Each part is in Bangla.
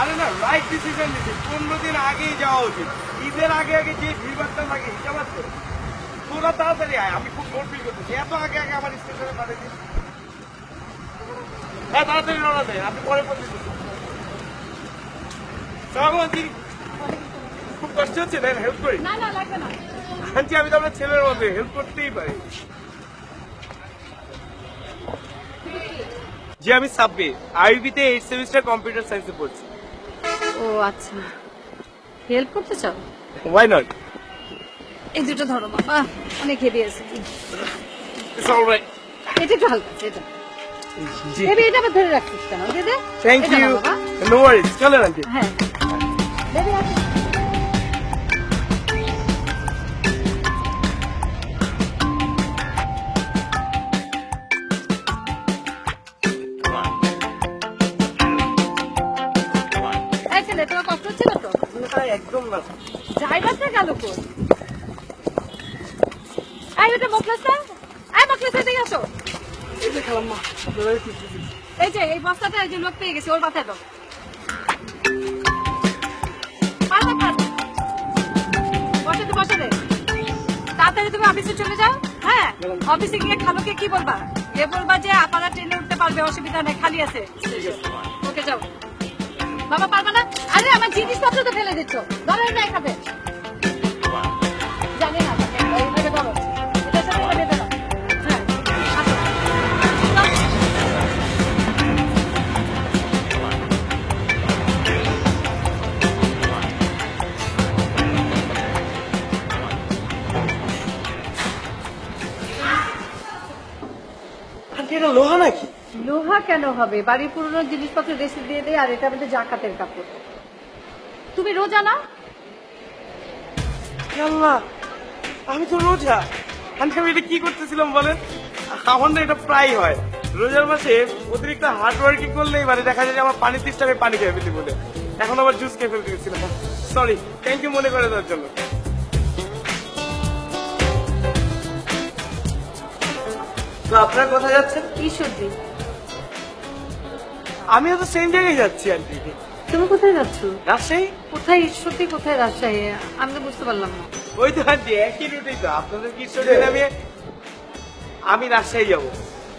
আরে না, রাইট ডিসিশন নিচ্ছি। 15 দিন আগেই যাওয়া উচিত। ঈদের আগে আগে যে ভিড়ভাড়টা থাকে হিসাব আছে। তোরা তাড়াতাড়ি আয়, আমি খুব বোর ফিল করতেছি। এত আগে আগে আমার স্টেশনে পাঠাচ্ছি। হ্যাঁ, তাড়াতাড়ি রওনা দেয়, আপনি পরে পৌঁছে দিচ্ছি। আন্টি, খুব কষ্ট হচ্ছে, দেন হেল্প করি। না না লাগবে না। আন্টি, আমি তো আপনার ছেলের মধ্যে হেল্প করতেই পারি। জি, আমি সাব্বির, আইবিতে 8th সেমিস্টার কম্পিউটার সায়েন্সে পড়ছি। ও আচ্ছা, হেল্প করতে চাও? Why not? এই দুটো ধরো বাবা, অনেক হেভি আছে। It's alright. এটা একটু হালকা আছে, এটা জি, বেবি। এটা আবার ধরে রাখছিস কেন? দে দে। থ্যাংক এটা ইউ। নাও বাবা। নো ওয়ারিজ, চলেন আন্টি। হ্যাঁ বেবি আছে। এই ছেলে, তোমার কষ্ট হচ্ছিল তো? একদম না। ড্রাইভারটা গেল কই? এই ওটা মোখলেসটা, এই মোখলেস এদিকে আসো। এই যে খালাম্মা, আপনারা কি করছেন? এই যে এই বস্তাটা, এই যে লোক পেয়ে গেছে, ওর মাথায় দাও। পারবে, পারবে। বসে দে, বসে দে। তাড়াতাড়ি তুমি অফিসে চলে যাও। হ্যাঁ, অফিসে গিয়ে খালুকে কি বলবা? যে বলবা যে আপনারা ট্রেনে উঠতে পারবে, অসুবিধা নেই, খালি আছে। ওকে যাও। বাবা পারবে না? আরে আমার জিনিসপত্র তো ফেলে দিচ্ছ, ধরো এটা খাবে। জানি না, এইভাবে ধরো। এটার সাথে এটা বেঁধে দাও। হ্যাঁ, আসো। যাও। আন্টি, এটা লোহা নাকি? লোহা কেন হবে? বাড়ির পুরনো জিনিসপত্র রেসে দিয়ে দেয়, আর এটা আমাদের জাকাতের কাপড়। তুমি রোজা না? আল্লাহ, আমি তো রোজা। আন্টি, আমি এটা কি করতেছিলাম বলেন? আমার না এটা প্রায় হয়। রোজার মাসে অতিরিক্ত হার্ড ওয়ার্কিং করলেই মানে দেখা যায় যে আমার পানি তৃষ্ণা, আমি পানি খেয়ে ফেলি বলে। এখন আবার জুস খেয়ে ফেলতে গেছিলাম। সরি, থ্যাংক ইউ মনে করে দেওয়ার জন্য। তো আপনার কোথায় যাচ্ছেন? ঈশ্বরদী। আমিও তো সেম জায়গায় যাচ্ছি আন্টি। তুমি কোথায় যাচ্ছ? রাজশাহী। কোথায় ঈশ্বরদী, কোথায় রাজশাহী? আমি তো বুঝতে পারলাম না। ওই তো আন্টি, একই রুটেই তো। আপনাদের কি নামিয়ে আমি রাজশাহী যাবো।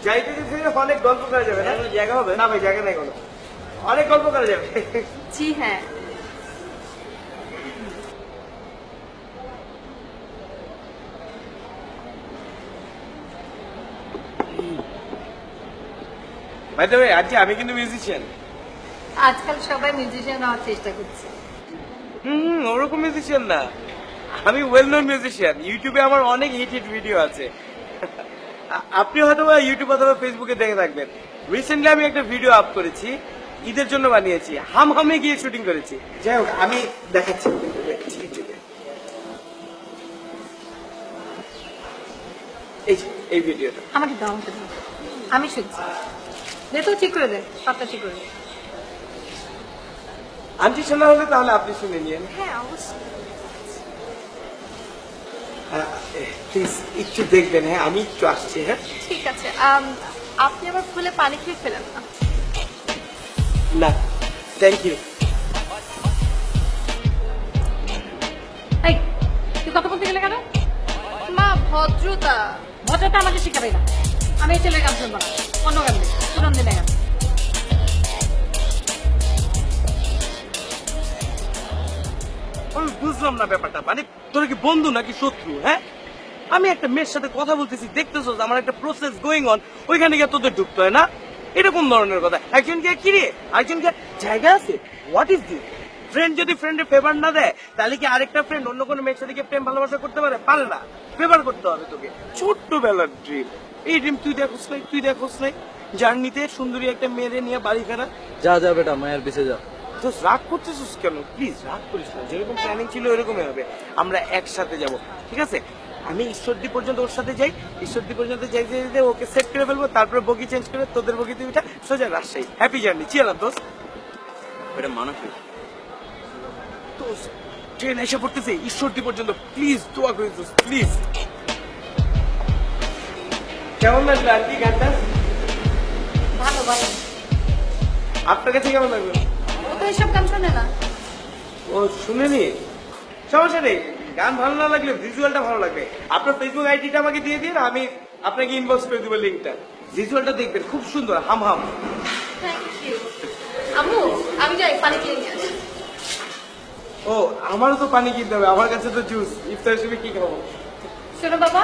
যাইতে যেতে অনেক গল্প করা যাবে। না জায়গা হবে না ভাই, জায়গা নাই কোনো। অনেক গল্প করা যাবে। জি হ্যাঁ। ভাই তবে আজকে আমি কিন্তু মিউজিশিয়ান। আজকাল সবাই মিউজিশিয়ান হওয়ার চেষ্টা করছে। ওরকম মিউজিশিয়ান না, আমি ওয়েল নোন মিউজিশিয়ান। ইউটিউবে আমার অনেক হিট হিট ভিডিও আছে। আপনি হয়তো ইউটিউব অথবা ফেসবুকে দেখে থাকবেন। রিসেন্টলি আমি একটা ভিডিও আপ করেছি, ঈদের জন্য বানিয়েছি। হামে গিয়ে শুটিং করেছি। যাই হোক, আমি দেখাচ্ছি ইউটিউবে। এই যে, এই ভিডিওটা। আমাকে দাও, আমাকে দাও, আমি শুনছি। দে তো, ঠিক করে দে, পাতটা ঠিক করে দে। আন্টি শোনা হলে তাহলে আপনি শুনে নিয়েন। হ্যাঁ অবশ্যই। প্লিজ একটু দেখবেন। হ্যাঁ, আমি একটু আসছি। হ্যাঁ, ঠিক আছে। আপনি আবার ফুলে পানি খেয়ে ফেলেন না। না, থ্যাংক ইউ। এই, তুই কথা বলতে গেলে কেন? মা ভদ্রতা। ভদ্রতা আমাকে শিখাবে না। আমি এই ছেলের গান শুনবো না, অন্য গান দিই, পুরান দিনে গান। আমি বুঝলাম না ব্যাপারটা। মানে তোর কি বন্ধু নাকি শত্রু? হ্যাঁ, আমি একটা মেয়ের সাথে কথা বলতেছি, দেখতেছো আমার একটা প্রসেস গোয়িং অন, ওইখানে গিয়ে তোদের ঢুকতে হয় না? এটা কোন ধরনের কথা? একজনকে কি রে, একজনকে জায়গা আছে? What is this? ফ্রেন্ড যদি ফ্রেন্ডের ফেভার না দেয়, তাহলে কি আরেকটা ফ্রেন্ড অন্য কোনো মেয়ের সাথে গিয়ে প্রেম ভালোবাসা করতে পারে? পারে না। ফেভার করতে হবে তোকে। ছোট্টবেলার ড্রিম, এই ড্রিম তুই দেখোস নাই? তুই দেখোস নাই জার্নিতে সুন্দরী একটা মেয়েরে নিয়ে বাড়ি ফেরা? যা যা বেটা, মায়ের পিছে যা। তো রাগ করতেছিস কেন? প্লিজ রাগ করিস না। যেরকম প্ল্যানিং ছিল এরকমই হবে। আমরা একসাথে যাব, ঠিক আছে? আমি ঈশ্বরদী পর্যন্ত ওর সাথে যাই। ঈশ্বরদী পর্যন্ত যাই যেতে ওকে সেট করে ফেলবো, তারপরে বগি চেঞ্জ করে তোদের বগিতে উঠা সোজা রাজশাহী। Happy journey. চিয়ালাম দোস্ত। বেটা মানসিক দোস্ত, ট্রেন এসে পড়তেছে ঈশ্বরদী পর্যন্ত। প্লিজ দোয়া করিস দোস্ত, প্লিজ। কেমন লাগলো আন্টি গানটা? ভালো ভালো। আপনার কাছে কেমন লাগলো? ও তো এইসব গান শোনে শুনে না। ও শুনেনি, সমস্যা নেই। গান ভালো না লাগলে ভিজুয়ালটা ভালো লাগবে। আপনার ফেসবুক আইডিটা আমাকে দিয়ে দিন, আমি আপনাকে ইনবক্স করে দেবো লিঙ্কটা। ভিজুয়ালটা দেখবেন, খুব সুন্দর, হাম হাম। Thank you. আম্মু আমি যাই পানি কিনে নিয়ে আসি। ও আমারও তো পানি কিনতে হবে, আমার কাছে তো জুস। ইফতারের সময় কি খাবো? শোনো বাবা,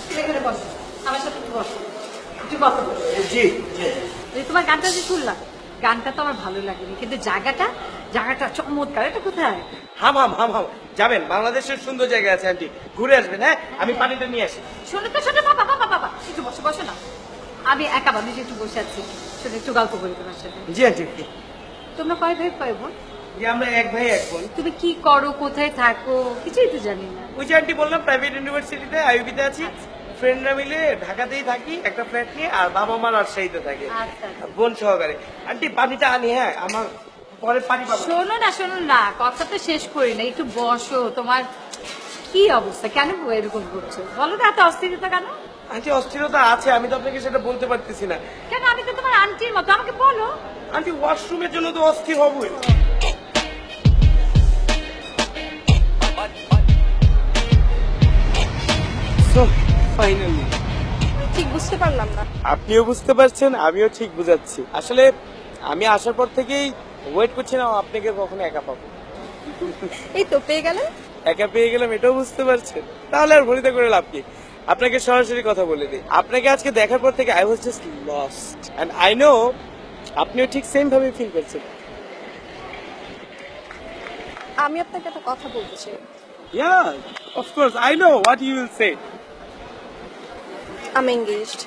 তুমি এখানে বসো, আমার সাথে একটু বসো, একটু কথা বলো। জি জি। এই তোমার গানটা যে শুনলাম, গানটা তো আমার ভালো লাগেনি, কিন্তু জায়গাটা চমৎকার। এটা কোথায়? হাম হাম হাম হাম। যাবেন, বাংলাদেশের সুন্দর জায়গা আছে আন্টি, ঘুরে আসবেন। হ্যাঁ, আমি পানিটা নিয়ে আসি। শোনো তো, শোনো বাবা বাবা বাবা, একটু বসো বসো না। আমি একা বাবা একটু বসে আছি, শোনো একটু গল্প করি তোমার সাথে। জি আন্টি। তোমরা কয় ভাই কয় বোন? যে আমরা এক ভাই এক বোন। তুমি কি করো, কোথায় থাকো, কিছুই তো জানি না। ওই যে আন্টি বললাম, প্রাইভেট ইউনিভার্সিটিতে আইউবিতে আছি। ফ্রেন্ডরা মিলে ঢাকাতেই থাকি একটা ফ্ল্যাট নিয়ে, আর বাবা মা রাজশাহীতে থাকে আচ্ছা, আচ্ছা। বোন সহকারে। আন্টি পানিটা আনি, হ্যাঁ আমার পরে পানি পাবো। শোনো না, কথা তো শেষ করি না, একটু বসো। তোমার কি অবস্থা, কেন এরকম করছো বলো তো, এত অস্থিরতা কেন? আন্টি অস্থিরতা আছে, আমি তো আপনাকে সেটা বলতে পারতেছি না। কেন, আমি তো তোমার আন্টির মতো, আমাকে বলো। আন্টি ওয়াশরুমের জন্য তো অস্থির হবই। ফাইনালি ঠিক বুঝতে পারলাম না। আপনিও বুঝতে পারছেন, আমিও ঠিক বুঝাচ্ছি। আসলে আমি আসার পর থেকেই ওয়েট করছিলাম আপনাকে কখনো একা পাবো। এই তো পেয়ে গেলে। একা পেয়ে গেলাম, এটাও বুঝতে পারছেন। তাহলে আর ভরিতে করে লাভ কি, আপনাকে সরাসরি কথা বলে দিই। আপনাকে আজকে দেখার পর থেকে I was just lost, and I know আপনিও ঠিক সেম ভাবে ফিল করছেন। আমি আপনাকে একটা কথা বলতে চাই। Yeah, of course, I know what you will say. আমি এঙ্গেজড।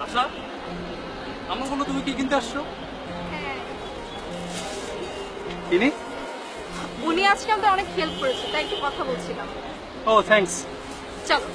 আচ্ছা আমার বলো, তুমি কি কিনতে আসছো? কিনি? উনি আজকে আমাদের অনেক হেল্প করেছে, তাই একটু কথা বলছিলাম। ও থ্যাঙ্কস। চলো।